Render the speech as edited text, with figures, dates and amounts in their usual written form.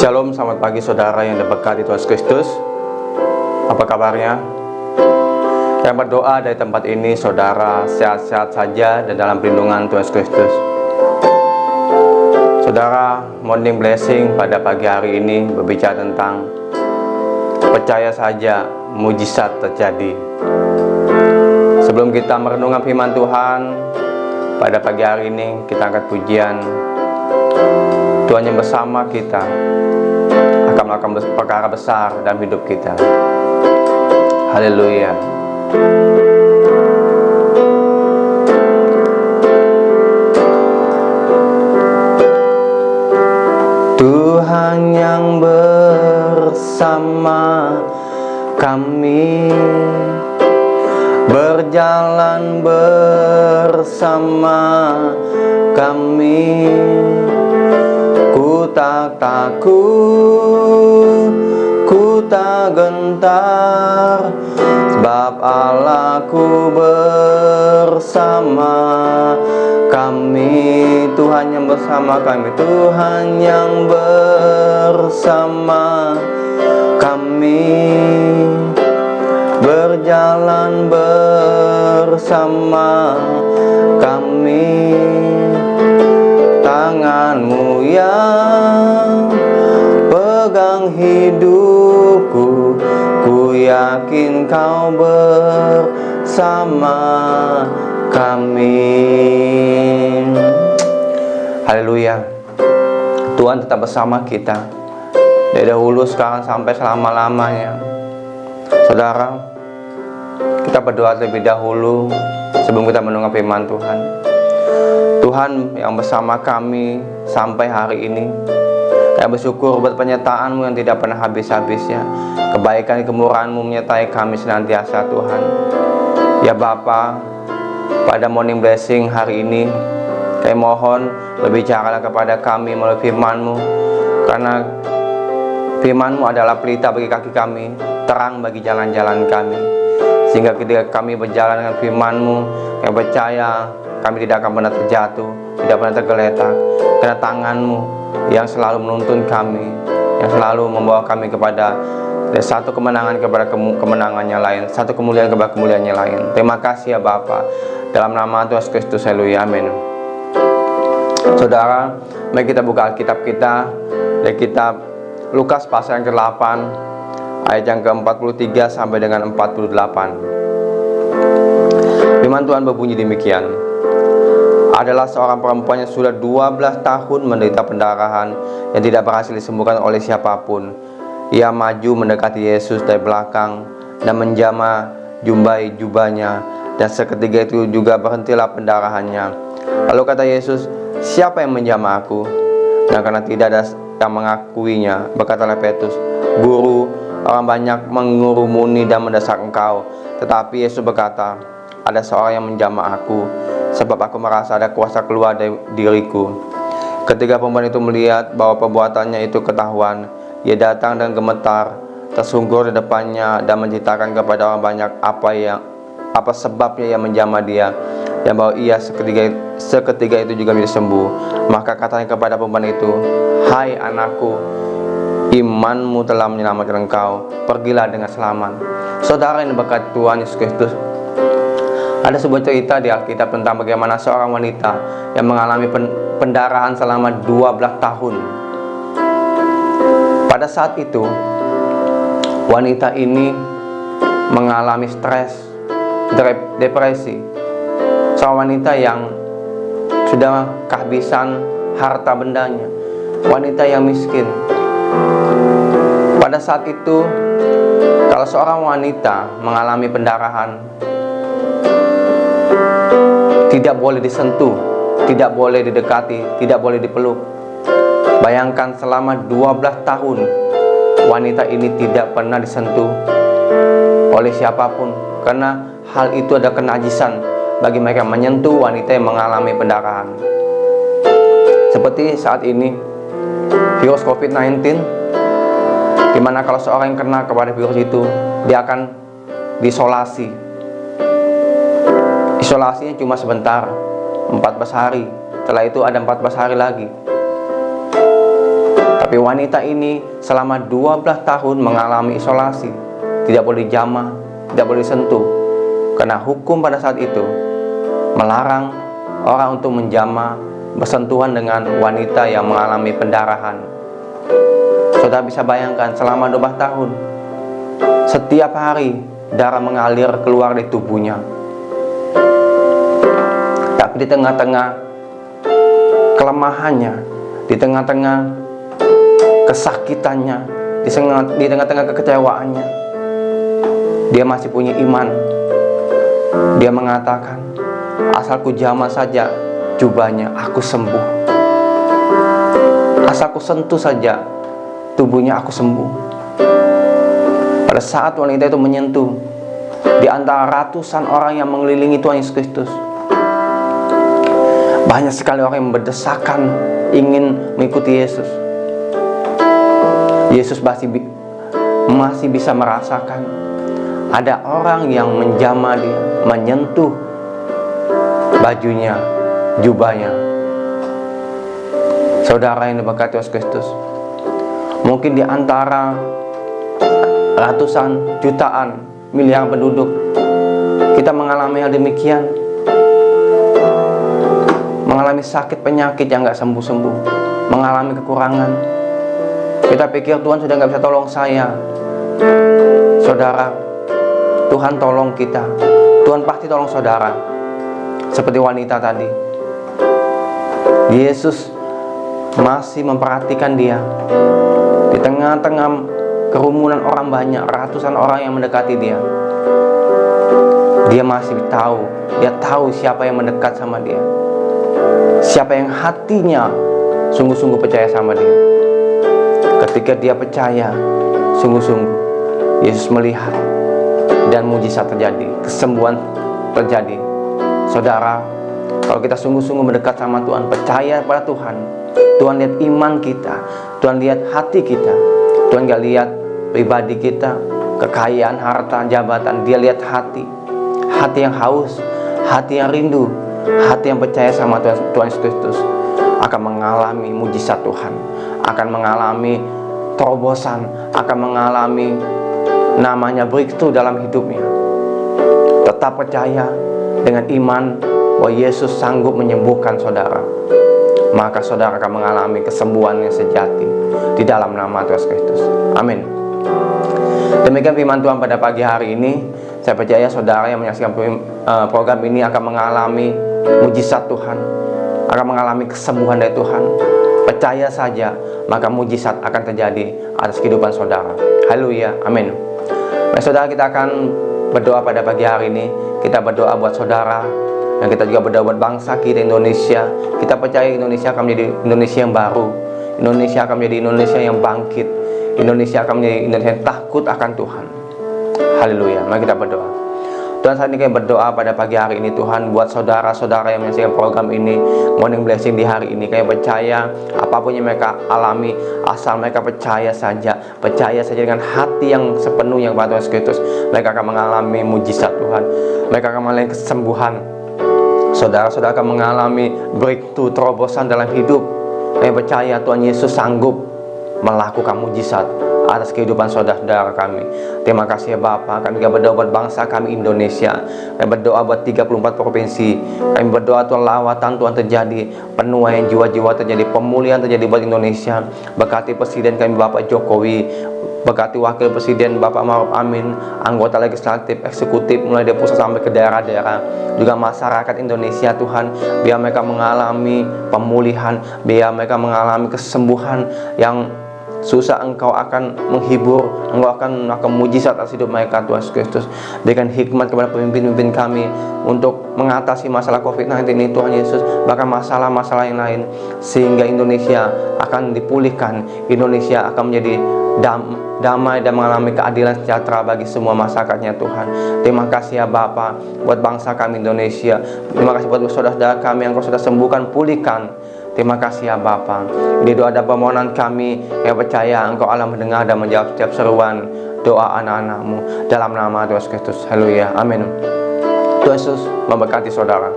Shalom, selamat pagi saudara yang diberkati Tuhan Kristus. Apa kabarnya? Yang berdoa dari tempat ini, saudara sehat-sehat saja dan dalam perlindungan Tuhan Kristus. Saudara, morning blessing pada pagi hari ini berbicara tentang percaya saja mujizat terjadi. Sebelum kita merenungkan firman Tuhan pada pagi hari ini, kita angkat pujian. Tuhan yang bersama kita akan melakukan perkara besar dalam hidup kita. Haleluya. Tuhan yang bersama kami, berjalan bersama kami. Ku tak takut, ku tak gentar, sebab Allahku bersama kami. Tuhan yang bersama kami, Tuhan yang bersama kami, berjalan bersama kami. Tanganmu yang pegang hidupku, ku yakin kau bersama kami. Haleluya. Tuhan tetap bersama kita dari dahulu, sekarang, sampai selama-lamanya. Saudara, kita berdoa terlebih dahulu sebelum kita mendengar firman Tuhan. Tuhan yang bersama kami sampai hari ini, kami bersyukur buat penyertaan-Mu yang tidak pernah habis-habisnya. Kebaikan kemurahan-Mu menyertai kami senantiasa, Tuhan. Ya Bapa, pada morning blessing hari ini, kami mohon berbicaralah kepada kami melalui firman-Mu, karena firman-Mu adalah pelita bagi kaki kami, terang bagi jalan-jalan kami. Sehingga ketika kami berjalan dengan firman-Mu, kami percaya kami tidak akan pernah terjatuh, tidak pernah tergeletak, karena tangan-Mu yang selalu menuntun kami, yang selalu membawa kami kepada satu kemenangan kepada kemenangannya lain, satu kemuliaan kepada kemuliaannya lain. Terima kasih ya Bapa, dalam nama Tuhan Yesus Kristus, haleluya, amin. Saudara, mari kita buka Alkitab kita dari kitab Lukas pasal yang ke-8 ayat yang ke-43 sampai dengan 48. Firman Tuhan berbunyi demikian. Adalah seorang perempuan yang sudah 12 tahun menderita pendarahan yang tidak berhasil disembuhkan oleh siapapun. Ia maju mendekati Yesus dari belakang dan menjamah jumbai jubahnya, dan seketika itu juga berhentilah pendarahannya. Lalu kata Yesus, "Siapa yang menjamah aku?" Dan karena tidak ada yang mengakuinya, berkatalah Petrus, "Guru, orang banyak mengurumuni dan mendesak engkau." Tetapi Yesus berkata, "Ada seorang yang menjamah aku, sebab aku merasa ada kuasa keluar dari diriku." Ketika perempuan itu melihat bahwa perbuatannya itu ketahuan, ia datang dan gemetar, tersungkur di depannya dan menceritakan kepada orang banyak apa sebabnya ia menjamah dia, dan bahwa ia seketika itu juga menjadi sembuh. Maka katanya kepada perempuan itu, "Hai anakku, imanmu telah menyelamatkan engkau, pergilah dengan selamat." Saudara yang diberkati Tuhan Yesus Kristus, ada sebuah cerita di Alkitab tentang bagaimana seorang wanita yang mengalami pendarahan selama 12 tahun. Pada saat itu, wanita ini mengalami stres, depresi. Seorang wanita yang sudah kehabisan harta bendanya, wanita yang miskin. Pada saat itu, kalau seorang wanita mengalami pendarahan, tidak boleh disentuh, tidak boleh didekati, tidak boleh dipeluk. Bayangkan selama 12 tahun wanita ini tidak pernah disentuh oleh siapapun, karena hal itu adalah kenajisan bagi mereka menyentuh wanita yang mengalami pendarahan. Seperti saat ini virus COVID-19, dimana kalau seorang yang kena kepada virus itu, dia akan diisolasi. Isolasinya cuma sebentar, 14 hari. Setelah itu ada 14 hari lagi. Tapi wanita ini selama 12 tahun mengalami isolasi, tidak boleh dijamah, tidak boleh disentuh, karena hukum pada saat itu melarang orang untuk menjamah, bersentuhan dengan wanita yang mengalami pendarahan. Saudara bisa bayangkan, selama 12 tahun setiap hari darah mengalir keluar dari tubuhnya. Tapi di tengah-tengah kelemahannya, di tengah-tengah kesakitannya, di tengah-tengah kekecewaannya, dia masih punya iman. Dia mengatakan, asalku jamah saja jubahnya, aku sembuh. Asalku sentuh saja tubuhnya, aku sembuh. Pada saat wanita itu menyentuh, di antara ratusan orang yang mengelilingi Tuhan Yesus Kristus, banyak sekali orang yang berdesakan ingin mengikuti Yesus. Yesus masih bisa merasakan ada orang yang menjamah dia, menyentuh bajunya, jubahnya. Saudara yang diberkati Yesus Kristus, mungkin di antara ratusan, jutaan, miliar penduduk, kita mengalami hal demikian, mengalami sakit penyakit yang gak sembuh-sembuh, mengalami kekurangan. Kita pikir Tuhan sudah gak bisa tolong saya. Saudara, Tuhan tolong kita. Tuhan pasti tolong saudara. Seperti wanita tadi, Yesus masih memperhatikan dia. Di tengah-tengah kerumunan orang banyak, ratusan orang yang mendekati dia, dia masih tahu. Dia tahu siapa yang mendekat sama dia, siapa yang hatinya sungguh-sungguh percaya sama dia. Ketika dia percaya sungguh-sungguh, Yesus melihat dan mujizat terjadi, kesembuhan terjadi. Saudara, kalau kita sungguh-sungguh mendekat sama Tuhan, percaya pada Tuhan, Tuhan lihat iman kita, Tuhan lihat hati kita. Tuhan gak lihat pribadi kita, kekayaan, harta, jabatan. Dia lihat hati, hati yang haus, hati yang rindu, hati yang percaya sama Tuhan Yesus Kristus akan mengalami mujizat Tuhan, akan mengalami terobosan, akan mengalami namanya breakthrough dalam hidupnya. Tetap percaya dengan iman bahwa Yesus sanggup menyembuhkan saudara, maka saudara akan mengalami kesembuhan yang sejati di dalam nama Tuhan Yesus Kristus. Amin. Demikian firman Tuhan pada pagi hari ini. Saya percaya saudara yang menyaksikan program ini akan mengalami mujizat Tuhan, akan mengalami kesembuhan dari Tuhan. Percaya saja, maka mujizat akan terjadi atas kehidupan saudara. Haleluya, amin. Baik saudara, kita akan berdoa pada pagi hari ini. Kita berdoa buat saudara, dan kita juga berdoa buat bangsa kita Indonesia. Kita percaya Indonesia akan menjadi Indonesia yang baru. Indonesia akan menjadi Indonesia yang bangkit. Indonesia akan menjadi Indonesia yang takut akan Tuhan. Haleluya. Mari kita berdoa. Tuhan, saat ini kami berdoa pada pagi hari ini Tuhan, buat saudara-saudara yang menyaksikan program ini, morning blessing di hari ini. Kami percaya apapun yang mereka alami, asal mereka percaya saja dengan hati yang sepenuhnya kepada Tuhan Yesus Kristus, mereka akan mengalami mujizat Tuhan. Mereka akan mengalami kesembuhan. Saudara-saudara akan mengalami breakthrough, terobosan dalam hidup. Kami percaya Tuhan Yesus sanggup melakukan mujizat atas kehidupan saudara-saudara kami. Terima kasih ya Bapa. Kami juga berdoa buat bangsa kami Indonesia. Kami berdoa buat 34 provinsi. Kami berdoa Tuhan, lawatan Tuhan terjadi, penuaian jiwa-jiwa terjadi, pemulihan terjadi buat Indonesia. Berkati Presiden kami Bapak Jokowi, berkati Wakil Presiden Bapak Ma'ruf Amin, anggota legislatif, eksekutif, mulai dari pusat sampai ke daerah-daerah, juga masyarakat Indonesia Tuhan, biar mereka mengalami pemulihan, biar mereka mengalami kesembuhan yang susah. Engkau akan menghibur, Engkau akan mujizat atas hidup mereka Tuhan Yesus Kristus. Berikan hikmat kepada pemimpin-pemimpin kami untuk mengatasi masalah COVID-19 ini Tuhan Yesus, bahkan masalah-masalah yang lain, sehingga Indonesia akan dipulihkan, Indonesia akan menjadi damai dan mengalami keadilan sejahtera bagi semua masyarakatnya Tuhan. Terima kasih ya Bapa buat bangsa kami Indonesia. Terima kasih buat saudara-saudara kami yang Kau sudah sembuhkan, pulihkan. Terima kasih ya Bapa. Ini doa dan permohonan kami yang percaya Engkau Allah mendengar dan menjawab setiap seruan doa anak-anak-Mu dalam nama Tuhan Yesus Kristus. Haleluya, amin. Tuhan Yesus memberkati saudara.